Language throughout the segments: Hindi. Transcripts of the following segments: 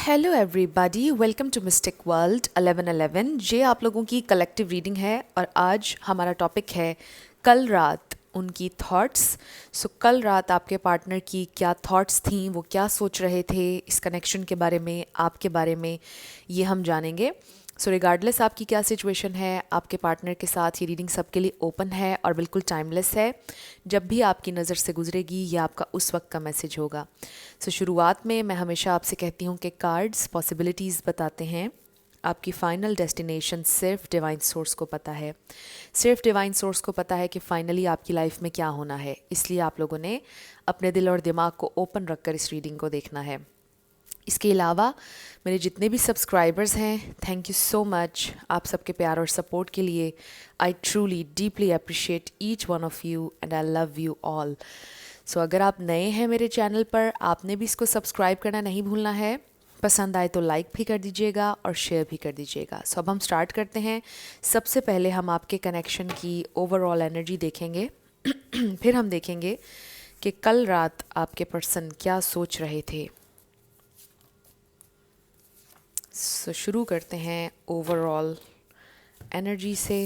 Hello everybody, welcome to mystic world 1111। ये आप लोगों की कलेक्टिव रीडिंग है और आज हमारा टॉपिक है कल रात उनकी थॉट्स। सो कल रात आपके पार्टनर की क्या थॉट्स थी, वो क्या सोच रहे थे इस कनेक्शन के बारे में, आपके बारे में, ये हम जानेंगे। सो रिगार्डलेस आपकी क्या सिचुएशन है, आपके पार्टनर के साथ ये रीडिंग सबके लिए ओपन है और बिल्कुल टाइमलेस है। जब भी आपकी नज़र से गुजरेगी ये आपका उस वक्त का मैसेज होगा। सो शुरुआत में मैं हमेशा आपसे कहती हूँ कि कार्ड्स पॉसिबिलिटीज़ बताते हैं, आपकी फ़ाइनल डेस्टिनेशन सिर्फ डिवाइन सोर्स को पता है। सिर्फ डिवाइन सोर्स को पता है कि फ़ाइनली आपकी लाइफ में क्या होना है। इसलिए आप लोगों ने अपने दिल और दिमाग को ओपन रखकर इस रीडिंग को देखना है। इसके अलावा मेरे जितने भी सब्सक्राइबर्स हैं, थैंक यू सो मच आप सबके प्यार और सपोर्ट के लिए। I truly deeply appreciate each one of you and I love you all. So अगर आप नए हैं मेरे चैनल पर, आपने भी इसको सब्सक्राइब करना नहीं भूलना है। पसंद आए तो लाइक भी कर दीजिएगा और शेयर भी कर दीजिएगा। सो अब हम स्टार्ट करते हैं। सबसे पहले हम आपके कनेक्शन की ओवरऑल एनर्जी देखेंगे फिर हम देखेंगे कि कल रात आपके पर्सन क्या सोच रहे थे। सो शुरू करते हैं ओवरऑल एनर्जी से।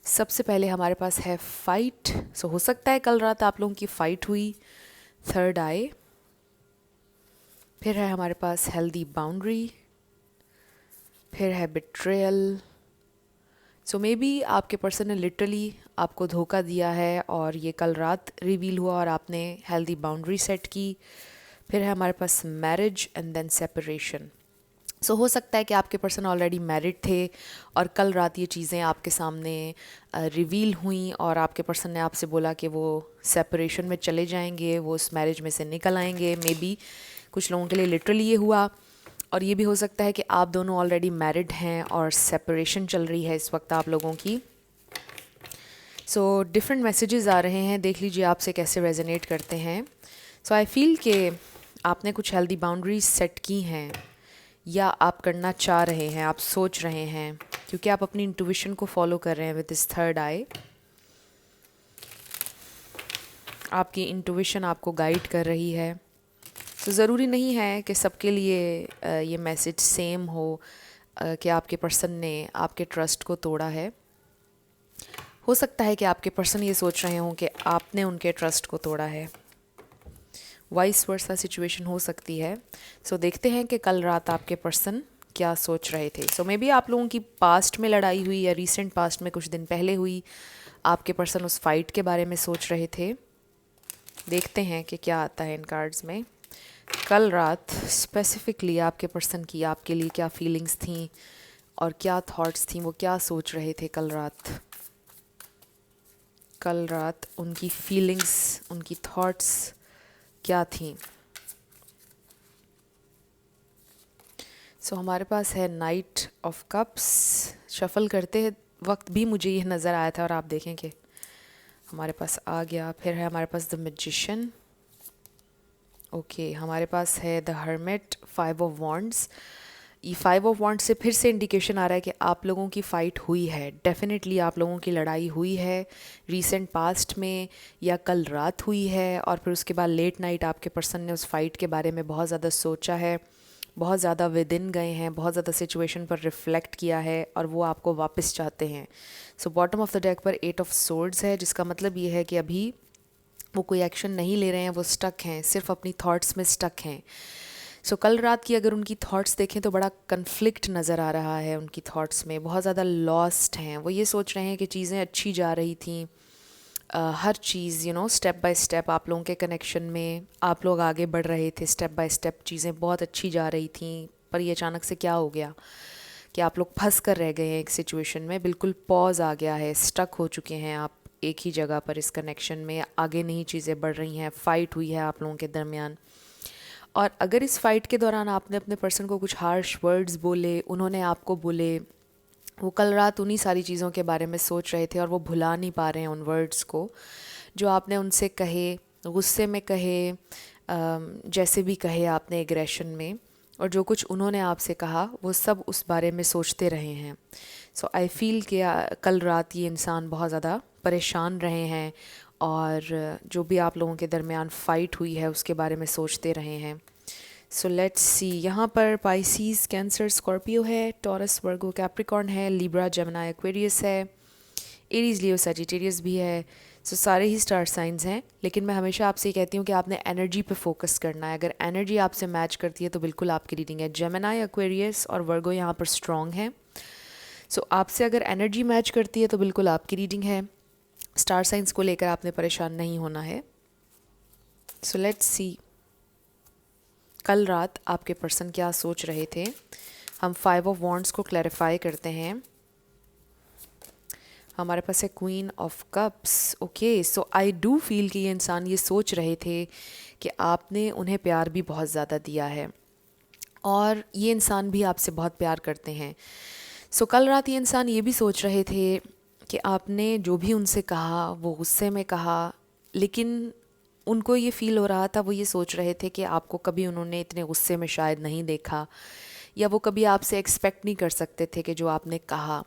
सबसे पहले हमारे पास है फाइट। सो हो सकता है कल रात आप लोगों की फ़ाइट हुई। थर्ड आई। फिर है हमारे पास हेल्दी बाउंड्री। फिर है बिट्रेयल। सो मे बी आपके पर्सन ने लिटरली आपको धोखा दिया है और ये कल रात रिवील हुआ और आपने हेल्दी बाउंड्री सेट की। फिर है हमारे पास मैरिज एंड देन सेपरेशन। सो हो सकता है कि आपके पर्सन ऑलरेडी मैरिड थे और कल रात ये चीज़ें आपके सामने रिवील हुई और आपके पर्सन ने आपसे बोला कि वो सेपरेशन में चले जाएंगे, वो उस मैरिज में से निकल आएंगे। मे बी कुछ लोगों के लिए लिटरली ये हुआ। और ये भी हो सकता है कि आप दोनों ऑलरेडी मैरिड हैं और सेपरेशन चल रही है इस वक्त आप लोगों की। सो डिफरेंट मैसेजेस आ रहे हैं, देख लीजिए आपसे कैसे रेजोनेट करते हैं। सो आई फील कि आपने कुछ हेल्दी बाउंड्रीज सेट की हैं या आप करना चाह रहे हैं, आप सोच रहे हैं, क्योंकि आप अपनी इंट्यूशन को फॉलो कर रहे हैं विद दिस थर्ड आई। आपकी इंट्यूशन आपको गाइड कर रही है। तो ज़रूरी नहीं है कि सबके लिए ये मैसेज सेम हो, कि आपके पर्सन ने आपके ट्रस्ट को तोड़ा है। हो सकता है कि आपके पर्सन ये सोच रहे हों कि आपने उनके ट्रस्ट को तोड़ा है। वाइस वर्सा सिचुएशन हो सकती है। सो देखते हैं कि कल रात आपके पर्सन क्या सोच रहे थे। सो मे बी आप लोगों की पास्ट में लड़ाई हुई या रीसेंट पास्ट में कुछ दिन पहले हुई। आपके पर्सन उस फाइट के बारे में सोच रहे थे। देखते हैं कि क्या आता है इन कार्ड्स में। कल रात स्पेसिफिकली आपके पर्सन की आपके लिए क्या फीलिंग्स थी और क्या थॉट्स थी, वो क्या सोच रहे थे कल रात। कल रात उनकी फीलिंग्स, उनकी थॉट्स क्या थी। सो हमारे पास है नाइट ऑफ कप्स। शफल करते वक्त भी मुझे यह नज़र आया था और आप देखें कि हमारे पास आ गया। फिर है हमारे पास द मैजिशियन। ओके, हमारे पास है द हर्मिट, 5 ऑफ वॉन्ड्स। ये 5 ऑफ वॉन्ड्स से फिर से इंडिकेशन आ रहा है कि आप लोगों की फ़ाइट हुई है। डेफिनेटली आप लोगों की लड़ाई हुई है रीसेंट पास्ट में या कल रात हुई है और फिर उसके बाद लेट नाइट आपके पर्सन ने उस फाइट के बारे में बहुत ज़्यादा सोचा है, बहुत ज़्यादा विद इन गए हैं, बहुत ज़्यादा सिचुएशन पर रिफ़्लेक्ट किया है और वो आपको वापस चाहते हैं। So bottom of the deck पर 8 ऑफ सोर्ड्स है, जिसका मतलब ये है कि अभी वो कोई एक्शन नहीं ले रहे हैं, वो स्टक हैं, सिर्फ अपनी थॉट्स में स्टक हैं। सो कल रात की अगर उनकी थॉट्स देखें तो बड़ा कन्फ्लिक्ट नज़र आ रहा है उनकी थॉट्स में, बहुत ज़्यादा लॉस्ट हैं। वो ये सोच रहे हैं कि चीज़ें अच्छी जा रही थी, हर चीज़ स्टेप बाय स्टेप आप लोगों के कनेक्शन में आप लोग आगे बढ़ रहे थे, स्टेप बाय स्टेप चीज़ें बहुत अच्छी जा रही थी। पर ये अचानक से क्या हो गया कि आप लोग फंस कर रह गए हैं एक सिचुएशन में, बिल्कुल पॉज आ गया है, स्टक हो चुके हैं आप एक ही जगह पर इस कनेक्शन में, आगे नहीं चीज़ें बढ़ रही हैं, फ़ाइट हुई है आप लोगों के दरमियान। और अगर इस फाइट के दौरान आपने अपने पर्सन को कुछ हार्श वर्ड्स बोले, उन्होंने आपको बोले, वो कल रात उन्हीं सारी चीज़ों के बारे में सोच रहे थे और वो भुला नहीं पा रहे हैं उन वर्ड्स को जो आपने उनसे कहे, गुस्से में कहे, जैसे भी कहे आपने, एग्रेशन में, और जो कुछ उन्होंने आपसे कहा वो सब उस बारे में सोचते रहे हैं। सो आई फील कि कल रात ये इंसान बहुत ज़्यादा परेशान रहे हैं और जो भी आप लोगों के दरमियान फ़ाइट हुई है उसके बारे में सोचते रहे हैं। सो लेट्स सी, यहाँ पर पाइसीज, कैंसर, स्कॉर्पियो है, टॉरस, वर्गो, कैप्रिकॉर्न है, लिब्रा, जेमिनी, एक्वेरियस है, एरीज, लियो, सजिटेरियस भी है। सो सारे ही स्टार साइंस हैं, लेकिन मैं हमेशा आपसे ये कहती हूँ कि आपने एनर्जी पे फोकस करना है। अगर एनर्जी आपसे मैच करती है तो बिल्कुल आपकी रीडिंग है। जेमिनी, एक्वेरियस और वर्गो यहाँ पर स्ट्रॉन्ग है। सो आपसे अगर एनर्जी मैच करती है तो बिल्कुल आपकी रीडिंग है। स्टार साइंस को लेकर आपने परेशान नहीं होना है। सो लेट्स सी, कल रात आपके पर्सन क्या सोच रहे थे। हम 5 ऑफ वॉन्ड्स को क्लैरिफाई करते हैं। हमारे पास है queen of cups. Okay, so I do feel कि ये इंसान ये सोच रहे थे कि आपने उन्हें प्यार भी बहुत ज़्यादा दिया है और ये इंसान भी आपसे बहुत प्यार करते हैं। सो कल रात ये इंसान ये भी सोच रहे थे कि आपने जो भी उनसे कहा वो गुस्से में कहा, लेकिन उनको ये फ़ील हो रहा था, वो ये सोच रहे थे कि आपको कभी उन्होंने इतने गुस्से में शायद नहीं देखा, या वो कभी आपसे एक्सपेक्ट नहीं कर सकते थे कि जो आपने कहा,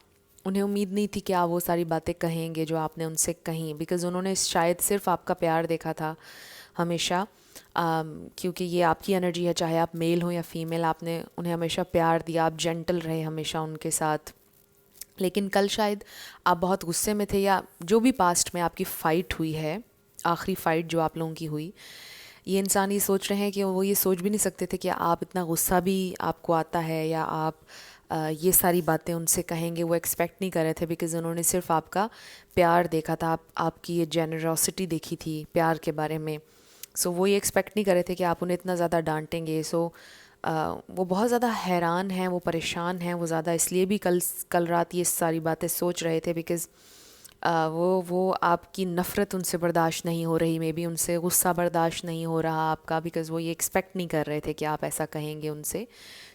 उन्हें उम्मीद नहीं थी कि आप वो सारी बातें कहेंगे जो आपने उनसे कहीं, बिकॉज़ उन्होंने शायद सिर्फ आपका प्यार देखा था हमेशा। क्योंकि ये आपकी एनर्जी है, चाहे आप मेल हो या फीमेल, आपने उन्हें हमेशा प्यार दिया, आप जेंटल रहे हमेशा उनके साथ। लेकिन कल शायद आप बहुत गुस्से में थे, या जो भी पास्ट में आपकी फ़ाइट हुई है, आखिरी फ़ाइट जो आप लोगों की हुई, ये इंसान ये सोच रहे हैं कि वो ये सोच भी नहीं सकते थे कि आप इतना गुस्सा भी आपको आता है, या आप ये सारी बातें उनसे कहेंगे। वो एक्सपेक्ट नहीं कर रहे थे, बिकॉज़ उन्होंने सिर्फ आपका प्यार देखा था, आपकी ये जेनरॉसिटी देखी थी प्यार के बारे में। सो वो ये एक्सपेक्ट नहीं कर रहे थे कि आप उन्हें इतना ज़्यादा डांटेंगे। सो वो बहुत ज़्यादा हैरान हैं, वो परेशान हैं, वो ज़्यादा इसलिए भी कल रात ये सारी बातें सोच रहे थे, बिकॉज़ वो आपकी नफ़रत उनसे बर्दाश्त नहीं हो रही, मे बी उनसे गुस्सा बर्दाश्त नहीं हो रहा आपका, बिकॉज़ वो ये एक्सपेक्ट नहीं कर रहे थे कि आप ऐसा कहेंगे उनसे,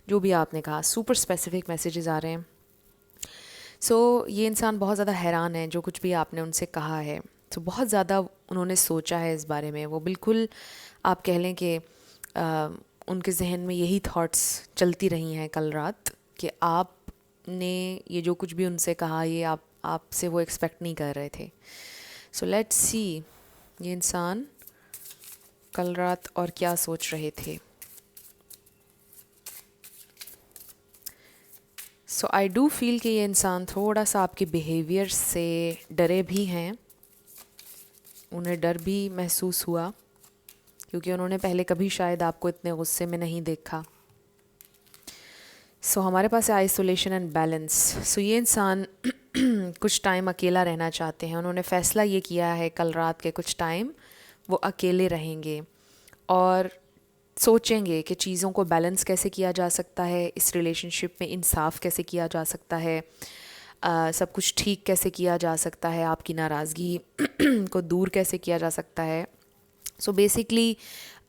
जो भी आपने कहा। सुपर स्पेसिफिक मैसेजेस आ रहे हैं। सो ये इंसान बहुत ज़्यादा हैरान है जो कुछ भी आपने उनसे कहा है। तो बहुत ज़्यादा उन्होंने सोचा है इस बारे में। वो बिल्कुल, आप कह लें कि उनके जहन में यही थॉट्स चलती रही हैं कल रात, कि आपने ये जो कुछ भी उनसे कहा, ये आपसे वो एक्सपेक्ट नहीं कर रहे थे। सो लेट्स सी, ये इंसान कल रात और क्या सोच रहे थे। सो आई डू फील कि ये इंसान थोड़ा सा आपके बिहेवियर से डरे भी हैं, उन्हें डर भी महसूस हुआ, क्योंकि उन्होंने पहले कभी शायद आपको इतने गुस्से में नहीं देखा। सो हमारे पास है आइसोलेशन एंड बैलेंस। सो ये इंसान कुछ टाइम अकेला रहना चाहते हैं। उन्होंने फ़ैसला ये किया है कल रात के कुछ टाइम वो अकेले रहेंगे और सोचेंगे कि चीज़ों को बैलेंस कैसे किया जा सकता है, इस रिलेशनशिप में इंसाफ कैसे किया जा सकता है, सब कुछ ठीक कैसे किया जा सकता है, आपकी नाराज़गी को दूर कैसे किया जा सकता है। सो बेसिकली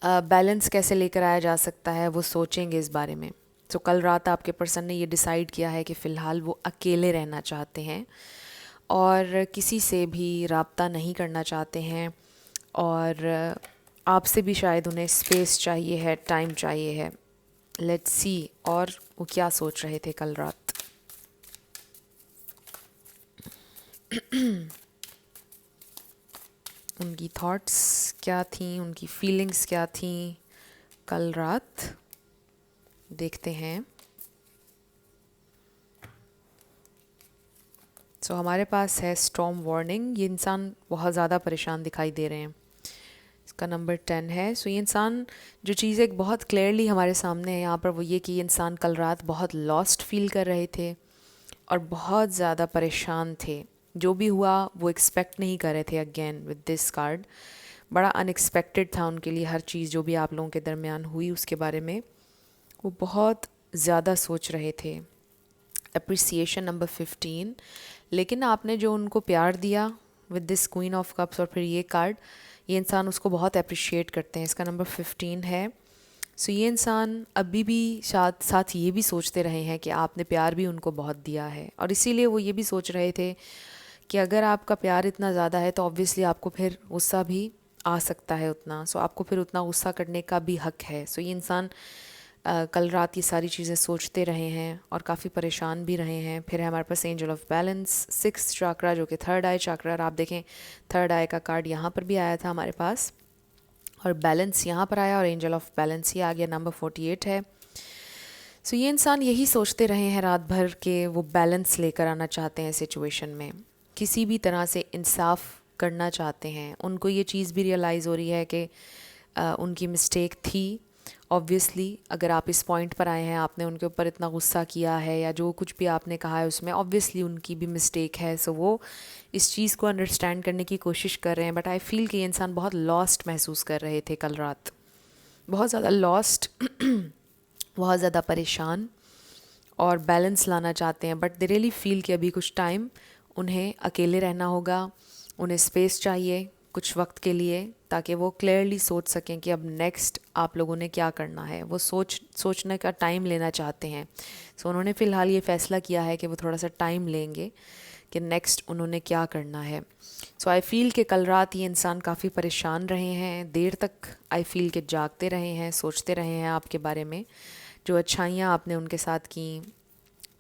बैलेंस कैसे लेकर आया जा सकता है, वो सोचेंगे इस बारे में। सो कल रात आपके पर्सन ने ये डिसाइड किया है कि फ़िलहाल वो अकेले रहना चाहते हैं और किसी से भी रब्ता नहीं करना चाहते हैं, और आपसे भी शायद उन्हें स्पेस चाहिए है, टाइम चाहिए है। लेट्स सी, और वो क्या सोच रहे थे कल रात। उनकी थॉट्स क्या थी, उनकी फीलिंग्स क्या थी कल रात, देखते हैं। सो हमारे पास है स्टॉर्म वार्निंग। ये इंसान बहुत ज़्यादा परेशान दिखाई दे रहे हैं। इसका नंबर 10 है। सो ये इंसान, जो चीज़ एक बहुत क्लियरली हमारे सामने है यहाँ पर, वो ये कि ये इंसान कल रात बहुत लॉस्ट फील कर रहे थे और बहुत ज़्यादा परेशान थे। जो भी हुआ वो एक्सपेक्ट नहीं कर रहे थे। अगेन विद दिस कार्ड, बड़ा अनएक्सपेक्टेड था उनके लिए हर चीज़ जो भी आप लोगों के दरमियान हुई उसके बारे में। वो बहुत ज़्यादा सोच रहे थे। Appreciation number 15। लेकिन आपने जो उनको प्यार दिया with this queen of cups और फिर ये कार्ड, ये इंसान उसको बहुत अप्रिशिएट करते हैं। इसका नंबर 15 है। सो ये इंसान अभी भी साथ ये भी सोचते रहे हैं कि आपने प्यार भी उनको बहुत दिया है, और इसीलिए वो ये भी सोच रहे थे कि अगर आपका प्यार इतना ज़्यादा है तो ऑब्वियसली आपको फिर गुस्सा भी आ सकता है उतना। सो आपको फिर उतना गुस्सा करने का भी हक है। सो ये इंसान कल रात ये सारी चीज़ें सोचते रहे हैं और काफ़ी परेशान भी रहे हैं। फिर है हमारे पास एंजल ऑफ बैलेंस, 6th चक्रा, जो कि थर्ड आई चक्रा। आप देखें थर्ड आई का कार्ड यहाँ पर भी आया था हमारे पास, और बैलेंस यहाँ पर आया और एंजल ऑफ बैलेंस ही आ गया, नंबर 48 है। सो ये इंसान यही सोचते रहे हैं रात भर के वो बैलेंस लेकर आना चाहते हैं सिचुएशन में, किसी भी तरह से इंसाफ करना चाहते हैं। उनको ये चीज़ भी रियलाइज़ हो रही है कि उनकी मिस्टेक थी। ऑब्वियसली अगर आप इस पॉइंट पर आए हैं, आपने उनके ऊपर इतना गुस्सा किया है या जो कुछ भी आपने कहा है उसमें ऑब्वियसली उनकी भी मिस्टेक है। सो वो इस चीज़ को अंडरस्टैंड करने की कोशिश कर रहे हैं। बट आई फील कि ये इंसान बहुत लॉस्ट महसूस कर रहे थे कल रात, बहुत ज़्यादा लॉस्ट बहुत ज़्यादा परेशान, और बैलेंस लाना चाहते हैं। बट दे रियली फील कि अभी कुछ टाइम उन्हें अकेले रहना होगा, उन्हें स्पेस चाहिए कुछ वक्त के लिए, ताकि वो क्लियरली सोच सकें कि अब नेक्स्ट आप लोगों ने क्या करना है। वो सोचने का टाइम लेना चाहते हैं। सो उन्होंने फ़िलहाल ये फ़ैसला किया है कि वो थोड़ा सा टाइम लेंगे कि नेक्स्ट उन्होंने क्या करना है। सो आई फील कि कल रात ये इंसान काफ़ी परेशान रहे हैं, देर तक आई फील कि जागते रहे हैं, सोचते रहे हैं आपके बारे में। जो अच्छाइयाँ आपने उनके साथ की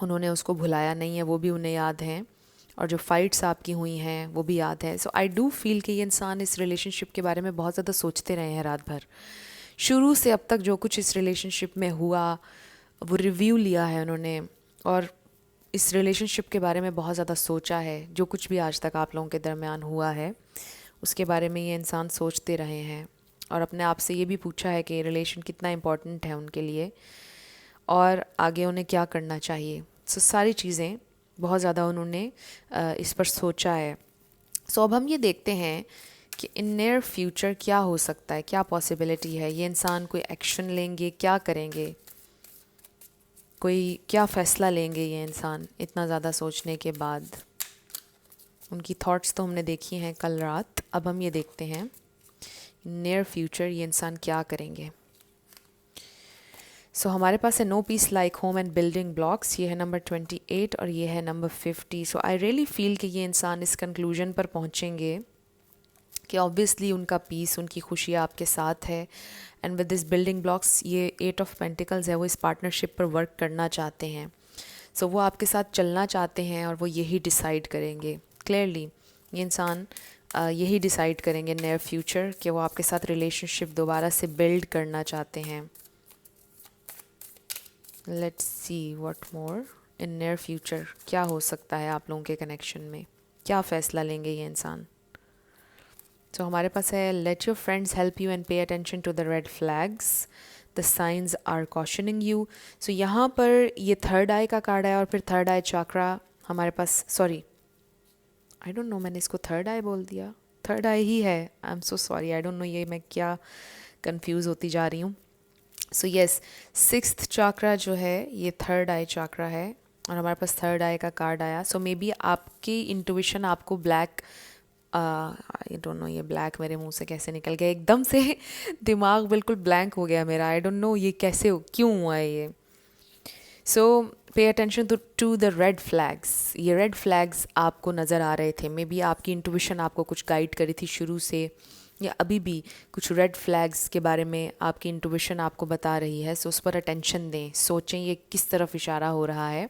उन्होंने उसको भुलाया नहीं है, वो भी उन्हें याद हैं, और जो फ़ाइट्स आपकी हुई हैं वो भी याद है। सो आई डू फील कि ये इंसान इस रिलेशनशिप के बारे में बहुत ज़्यादा सोचते रहे हैं रात भर। शुरू से अब तक जो कुछ इस रिलेशनशिप में हुआ वो रिव्यू लिया है उन्होंने, और इस रिलेशनशिप के बारे में बहुत ज़्यादा सोचा है। जो कुछ भी आज तक आप लोगों के दरमियान हुआ है उसके बारे में ये इंसान सोचते रहे हैं, और अपने आप से ये भी पूछा है कि रिलेशन कितना इम्पोर्टेंट है उनके लिए और आगे उन्हें क्या करना चाहिए। सो सारी चीज़ें बहुत ज़्यादा उन्होंने इस पर सोचा है। सो अब हम ये देखते हैं कि इन नियर फ्यूचर क्या हो सकता है, क्या पॉसिबिलिटी है। ये इंसान कोई एक्शन लेंगे, क्या करेंगे, कोई क्या फ़ैसला लेंगे ये इंसान इतना ज़्यादा सोचने के बाद। उनकी थॉट्स तो हमने देखी हैं कल रात, अब हम ये देखते हैं नियर फ्यूचर ये इंसान क्या करेंगे। सो हमारे पास है no piece like home and building blocks, ये है नंबर 28 और ये है number 50। So I really feel कि ये इंसान इस कंक्लूजन पर पहुँचेंगे कि ऑब्वियसली उनका पीस, उनकी खुशी आपके साथ है। And with this building blocks, ये 8 ऑफ पेंटिकल्स है, वो इस पार्टनरशिप पर वर्क करना चाहते हैं। सो वो आपके साथ चलना चाहते हैं और वो यही डिसाइड करेंगे क्लियरली। ये इंसान यही डिसाइड करेंगे नियर फ्यूचर कि वो आपके साथ रिलेशनशिप दोबारा से बिल्ड करना चाहते हैं। Let's see what more in near future, क्या हो सकता है आप लोगों के कनेक्शन में, क्या फ़ैसला लेंगे ये इंसान। तो हमारे पास है let your friends help you and pay attention to the red flags, the signs are cautioning you. So यहाँ पर ये थर्ड आई का कार्ड है और फिर थर्ड आई चाक्रा हमारे पास, सॉरी आई डोंट नो, मैंने इसको थर्ड आई बोल दिया, थर्ड आई ही है, I am so sorry, I don't know ये मैं क्या कंफ्यूज होती जा रही हूँ। सो यस, सिक्स्थ चाक्रा जो है ये थर्ड आई चाक्रा है और हमारे पास थर्ड आई का कार्ड आया। सो मे बी आपकी इंट्यूशन आपको ब्लैक, आई डोंट नो ये ब्लैक मेरे मुंह से कैसे निकल गया एकदम से दिमाग बिल्कुल ब्लैंक हो गया मेरा, आई डोंट नो ये कैसे क्यों हुआ है ये। So pay attention to the red flags, ये रेड फ्लैग्स आपको नज़र आ रहे थे। मे बी आपकी इंट्यूशन आपको कुछ गाइड करी थी शुरू से, या अभी भी कुछ रेड फ्लैग्स के बारे में आपकी इंट्यूशन आपको बता रही है। सो उस पर अटेंशन दें, सोचें ये किस तरफ इशारा हो रहा है,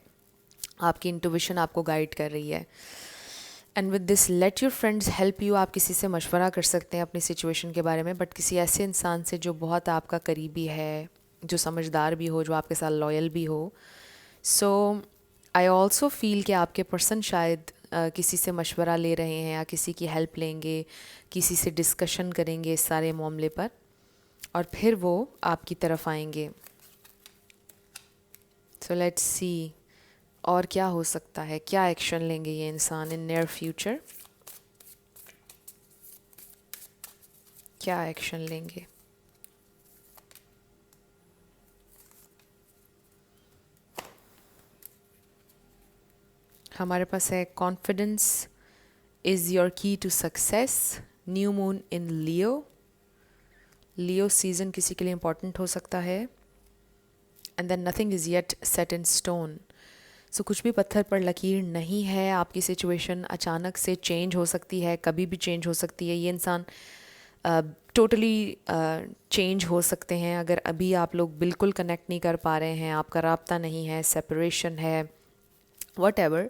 आपकी इंट्यूशन आपको गाइड कर रही है। And with this let your friends help you, आप किसी से मशवरा कर सकते हैं अपनी सिचुएशन के बारे में, बट किसी ऐसे इंसान से जो बहुत आपका करीबी है, जो समझदार भी हो, जो आपके साथ लॉयल भी हो। सो आई ऑल्सो फील कि आपके पर्सन शायद किसी से मशवरा ले रहे हैं या किसी की हेल्प लेंगे, किसी से डिस्कशन करेंगे इस सारे मामले पर, और फिर वो आपकी तरफ आएंगे। सो लेट्स सी और क्या हो सकता है, क्या एक्शन लेंगे ये इंसान इन नियर फ्यूचर, क्या एक्शन लेंगे। हमारे पास है confidence is your key to success, new moon in Leo, Leo season किसी के लिए इम्पॉर्टेंट हो सकता है। And then nothing is yet set in stone, so कुछ भी पत्थर पर लकीर नहीं है। आपकी सिचुएशन अचानक से चेंज हो सकती है, कभी भी चेंज हो सकती है। ये इंसान टोटली चेंज हो सकते हैं अगर अभी आप लोग बिल्कुल कनेक्ट नहीं कर पा रहे हैं, आपका राब्ता नहीं है, सेपरेशन है, वट एवर,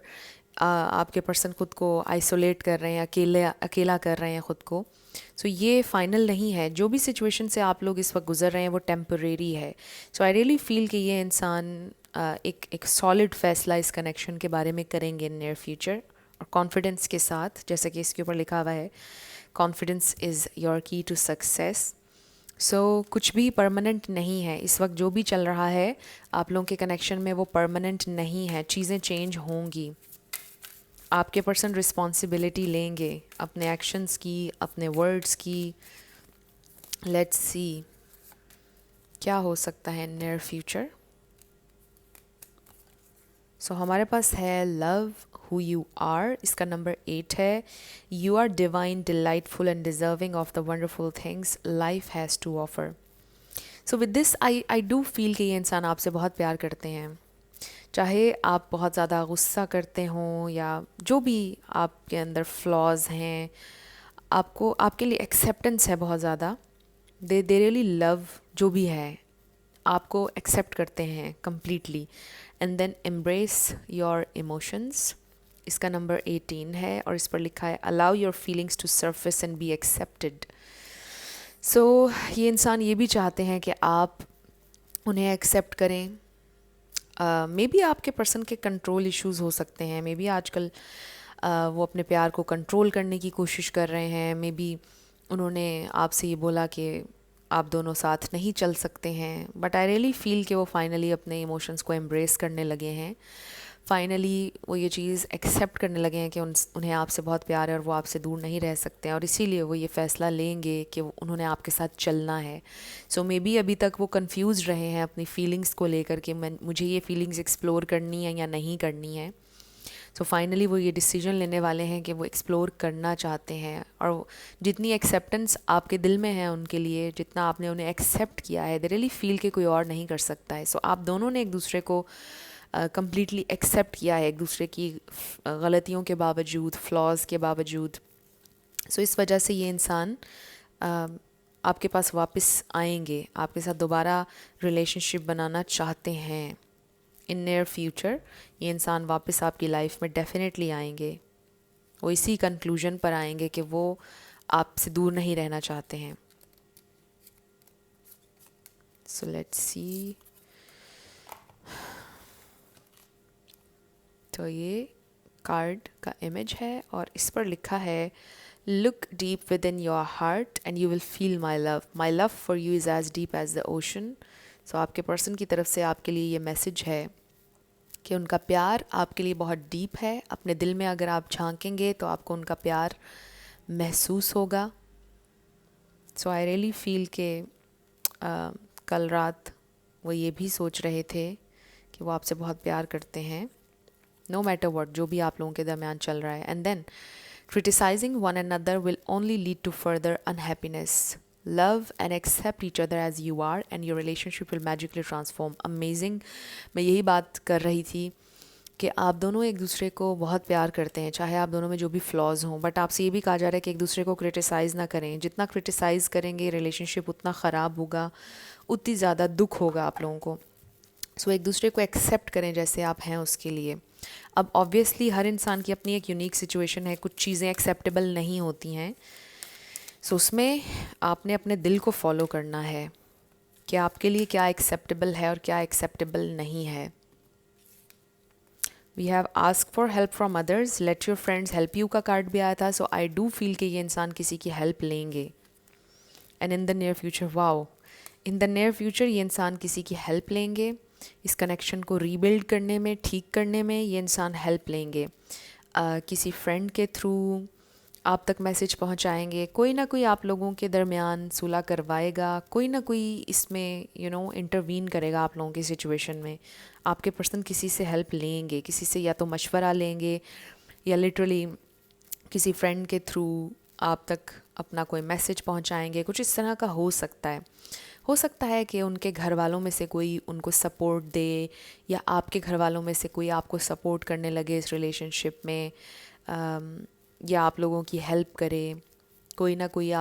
आपके पर्सन खुद को आइसोलेट कर रहे हैं, अकेला कर रहे हैं खुद को। सो ये फाइनल नहीं है, जो भी सिचुएशन से आप लोग इस वक्त गुजर रहे हैं वो टेम्परेरी है। सो आई रियली फील कि ये इंसान एक सॉलिड फैसला इस कनेक्शन के बारे में करेंगे इन नियर फ्यूचर, और कॉन्फिडेंस के साथ, जैसे कि इसके ऊपर लिखा हुआ है, confidence is your key to success. सो कुछ भी परमानेंट नहीं है इस वक्त, जो भी चल रहा है आप लोगों के कनेक्शन में वो परमानेंट नहीं है, चीज़ें चेंज होंगी। आपके पर्सन रिस्पॉन्सिबिलिटी लेंगे अपने एक्शंस की, अपने वर्ड्स की। लेट्स सी क्या हो सकता है नियर फ्यूचर। सो हमारे पास है लव हु यू आर, इसका नंबर 8 है। You are divine, delightful and deserving of the wonderful things life has to offer. So with this I do feel कि ये इंसान आपसे बहुत प्यार करते हैं, चाहे आप बहुत ज़्यादा गुस्सा करते हों या जो भी आपके अंदर फ्लॉज हैं, आपको आपके लिए एक्सेप्टेंस है बहुत ज़्यादा। दे रियली लव जो भी है, आपको एक्सेप्ट करते हैं completely, and then embrace your emotions. इसका नंबर 18 है और इस पर लिखा है allow your feelings to surface and be accepted. So ये इंसान ये भी चाहते हैं कि आप उन्हें एक्सेप्ट करें। मे बी आपके पर्सन के कंट्रोल इश्यूज़ हो सकते हैं, मे बी आजकल वो अपने प्यार को कंट्रोल करने की कोशिश कर रहे हैं, मे बी उन्होंने आपसे ये बोला कि आप दोनों साथ नहीं चल सकते हैं, बट आई रियली फील कि वो फाइनली अपने इमोशंस को एम्ब्रेस करने लगे हैं। फाइनली वो ये चीज़ एक्सेप्ट करने लगे हैं कि उन्हें आपसे बहुत प्यार है और वो आपसे दूर नहीं रह सकते हैं, और इसीलिए वो ये फ़ैसला लेंगे कि उन्होंने आपके साथ चलना है। सो मे बी अभी तक वो कंफ्यूज रहे हैं अपनी फीलिंग्स को लेकर कि मुझे ये फीलिंग्स एक्सप्लोर करनी है या नहीं करनी है। सो फाइनली वो ये डिसीजन लेने वाले हैं कि वो एक्सप्लोर करना चाहते हैं, और जितनी एक्सेप्टेंस आपके दिल में है उनके लिए, जितना आपने उन्हें एक्सेप्ट किया है, दे रियली फील कि कोई और नहीं कर सकता है। सो आप दोनों ने एक दूसरे को कम्प्लीटली एक्सेप्ट किया है, एक दूसरे की गलतियों के बावजूद, फ्लॉज के बावजूद। सो इस वजह से ये इंसान आपके पास वापस आएंगे, आपके साथ दोबारा रिलेशनशिप बनाना चाहते हैं। इन नियर फ्यूचर ये इंसान वापस आपकी लाइफ में डेफिनेटली आएंगे। वो इसी कंक्लूजन पर आएंगे कि वो आपसे दूर नहीं रहना चाहते हैं। So let's see. तो ये कार्ड का इमेज है और इस पर लिखा है look deep within your heart and you will feel my love for you is as deep as the ocean. So आपके पर्सन की तरफ से आपके लिए ये मैसेज है कि उनका प्यार आपके लिए बहुत डीप है। अपने दिल में अगर आप झांकेंगे तो आपको उनका प्यार महसूस होगा। सो आई रियली फील के कल रात वो ये भी सोच रहे थे कि वो आपसे बहुत प्यार करते हैं, नो मैटर व्हाट, जो भी आप लोगों के दरमियान चल रहा है। And then criticising one another will only lead to further unhappiness. Love and accept each other as you are and your relationship will magically transform. Amazing. मैं यही बात कर रही थी कि आप दोनों एक दूसरे को बहुत प्यार करते हैं, चाहे आप दोनों में जो भी फ्लॉज हों, बट आपसे ये भी कहा जा रहा है कि एक दूसरे को क्रिटिसाइज़ ना करें। जितना क्रिटिसाइज़ करेंगे रिलेशनशिप उतना ख़राब होगा, उतनी ज़्यादा दुख होगा आप लोगों को। सो एक दूसरे को एक्सेप्ट करें जैसे आप हैं उसके लिए। अब ऑब्वियसली हर इंसान की अपनी एक यूनिक सिचुएशन है, कुछ चीज़ें एक्सेप्टेबल नहीं होती हैं। सो उसमें आपने अपने दिल को फॉलो करना है कि आपके लिए क्या एक्सेप्टेबल है और क्या एक्सेप्टेबल नहीं है। We have ask for help from others, let your friends help you का कार्ड भी आया था। सो आई डू फील कि ये इंसान किसी की हेल्प लेंगे। And in the near future, wow, in the near future ये इंसान किसी की हेल्प लेंगे। इस कनेक्शन को रीबिल्ड करने में, ठीक करने में ये इंसान हेल्प लेंगे। किसी फ्रेंड के थ्रू आप तक मैसेज पहुंचाएंगे, कोई ना कोई आप लोगों के दरमियान सुलह करवाएगा, कोई ना कोई इसमें इंटरवीन करेगा आप लोगों की सिचुएशन में। आपके पर्सन किसी से हेल्प लेंगे, किसी से या तो मशवरा लेंगे या लिटरली किसी फ्रेंड के थ्रू आप तक अपना कोई मैसेज पहुंचाएंगे। कुछ इस तरह का हो सकता है। हो सकता है कि उनके घर वालों में से कोई उनको सपोर्ट दे, या आपके घर वालों में से कोई आपको सपोर्ट करने लगे इस रिलेशनशिप में, या आप लोगों की हेल्प करे। कोई ना कोई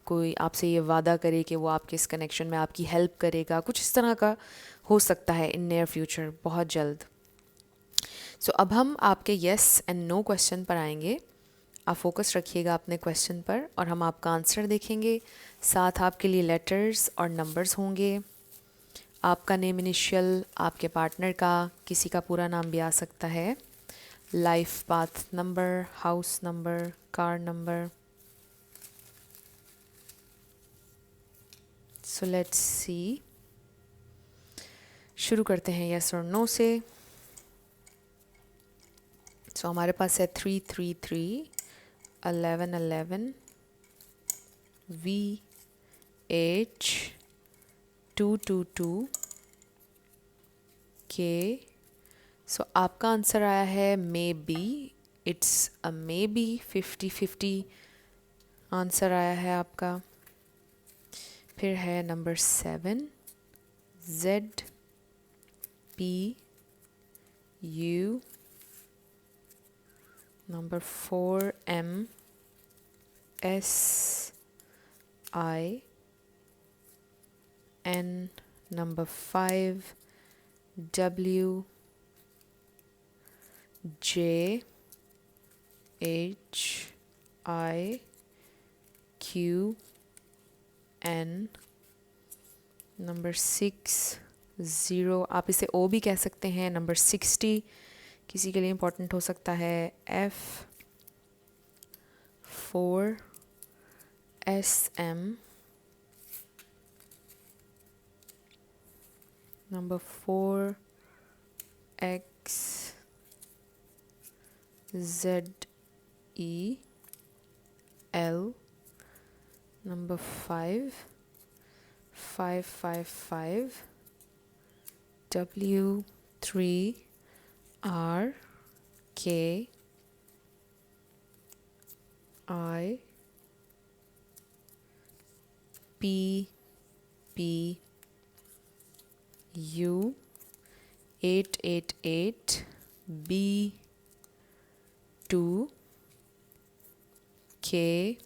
कोई आपसे ये वादा करे कि वो आपके इस कनेक्शन में आपकी हेल्प करेगा। कुछ इस तरह का हो सकता है इन नियर फ्यूचर, बहुत जल्द। सो अब हम आपके येस एंड नो क्वेश्चन पर आएंगे। आप फोकस रखिएगा अपने क्वेश्चन पर और हम आपका आंसर देखेंगे। साथ आपके लिए लेटर्स और नंबर्स होंगे। आपका नेम इनिशियल, आपके पार्टनर का, किसी का पूरा नाम भी आ सकता है, life path number, house number, car number. So let's see, शुरू करते हैं यस और नो से। सो हमारे पास है 333, 1111, VH, 222, K। सो आपका आंसर आया है may be, it's a may be, 50-50 answer आया है आपका। फिर है number 7, ZPU, number 4, MSIN, number 5, WJHIQN, number 6, 0, आप इसे O भी कह सकते हैं। नंबर 60 किसी के लिए इम्पोर्टेंट हो सकता है, F4SM, number 4XZEL, number 555, W3RKIPPU, 888, B2, KVL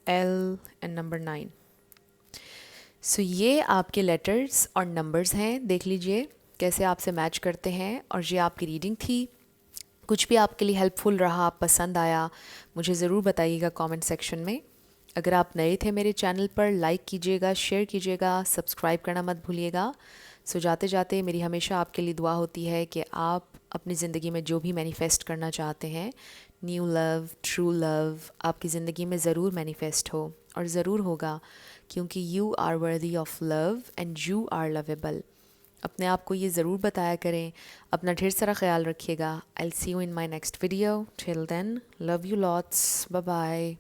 and number 9। सो ये आपके लेटर्स और नंबर्स हैं। देख लीजिए कैसे आपसे मैच करते हैं। और ये आपकी रीडिंग थी। कुछ भी आपके लिए हेल्पफुल रहा, पसंद आया, मुझे ज़रूर बताइएगा कमेंट सेक्शन में। अगर आप नए थे मेरे चैनल पर, लाइक कीजिएगा, शेयर कीजिएगा, सब्सक्राइब करना मत भूलिएगा। सो जाते जाते मेरी हमेशा आपके लिए दुआ होती है कि आप अपनी ज़िंदगी में जो भी मैनिफेस्ट करना चाहते हैं, न्यू लव, ट्रू लव, आपकी ज़िंदगी में ज़रूर मैनिफेस्ट हो। और ज़रूर होगा, क्योंकि you are worthy of love and you are lovable. अपने आप को ये ज़रूर बताया करें। अपना ढेर सारा ख्याल रखिएगा। I will see you in my next video. Till then, love you lots, bye bye.